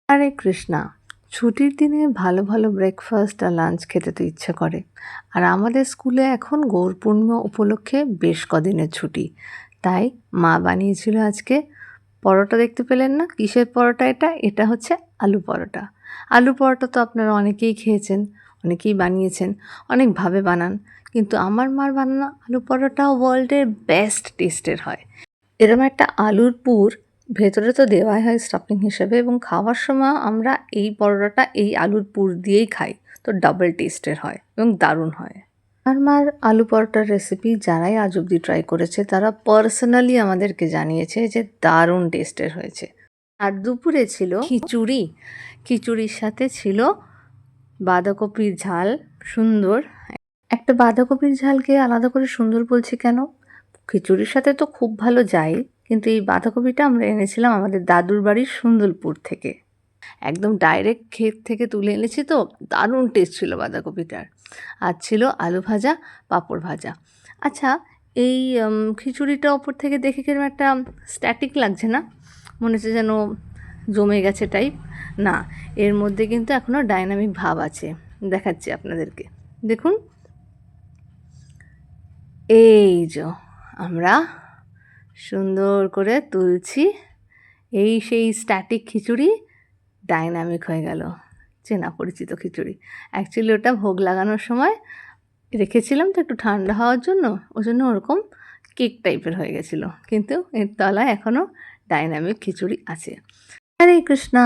হরে কৃষ্ণা। ছুটির দিনে ভালো ভালো ব্রেকফাস্ট আর লাঞ্চ খেতে তো ইচ্ছে করে। আর আমাদের স্কুলে এখন গৌর পূর্ণিমা উপলক্ষে বেশ কদিনের ছুটি। তাই মা বানিয়েছিল আজকে পরোটা। দেখতে পেলেন না কিসের পরোটা? এটা হচ্ছে আলু পরোটা। আলু পরোটা তো আপনারা অনেকেই খেয়েছেন, অনেকেই বানিয়েছেন, অনেকভাবে বানান, কিন্তু আমার মার বানানো আলু পরোটাও ওয়ার্ল্ডের বেস্ট টেস্টের হয়। এরকম একটা আলুর পুর ভেতরে তো দেওয়াই হয় স্টাফিং হিসেবে, এবং খাওয়ার সময় আমরা এই পরোটাটা এই আলুর পুর দিয়েই খাই, তো ডাবল টেস্টের হয় এবং দারুণ হয়। আমার মার আলু পরোটার রেসিপি যারাই আজ অব্দি ট্রাই করেছে তারা পার্সোনালি আমাদেরকে জানিয়েছে যে দারুণ টেস্টের হয়েছে। আর দুপুরে ছিল খিচুড়ি। খিচুড়ির সাথে ছিল বাঁধাকপির ঝাল। সুন্দর একটা বাঁধাকপির ঝালকে আলাদা করে সুন্দর বলছি কেন? খিচুড়ির সাথে তো খুব ভালো যায়, কিন্তু এই বাঁধাকপিটা আমরা এনেছিলাম আমাদের দাদুর বাড়ির সুন্দরপুর থেকে। একদম ডাইরেক্ট ক্ষেত থেকে তুলে এনেছি, তো দারুণ টেস্ট ছিল বাঁধাকপিটার। আর ছিল আলু ভাজা, পাঁপড় ভাজা। আচ্ছা, এই খিচুড়িটা ওপর থেকে দেখে কিরকম একটা স্ট্যাটিক লাগছে না? মনে হচ্ছে যেন জমে গেছে টাইপ। না, এর মধ্যে কিন্তু এখনও ডাইনামিক ভাব আছে। দেখাচ্ছি আপনাদেরকে, দেখুন। এই যে আমরা সুন্দর করে তুলছি, এই সেই স্ট্যাটিক খিচুড়ি ডাইনামিক হয়ে গেল, চেনা পরিচিত খিচুড়ি। অ্যাকচুয়ালি ওটা ভোগ লাগানোর সময় রেখেছিলাম তো একটু ঠান্ডা হওয়ার জন্য, ওই জন্য ওরকম কেক টাইপের হয়ে গেছিলো, কিন্তু এর তলায় এখনও ডাইনামিক খিচুড়ি আছে। হরে কৃষ্ণা।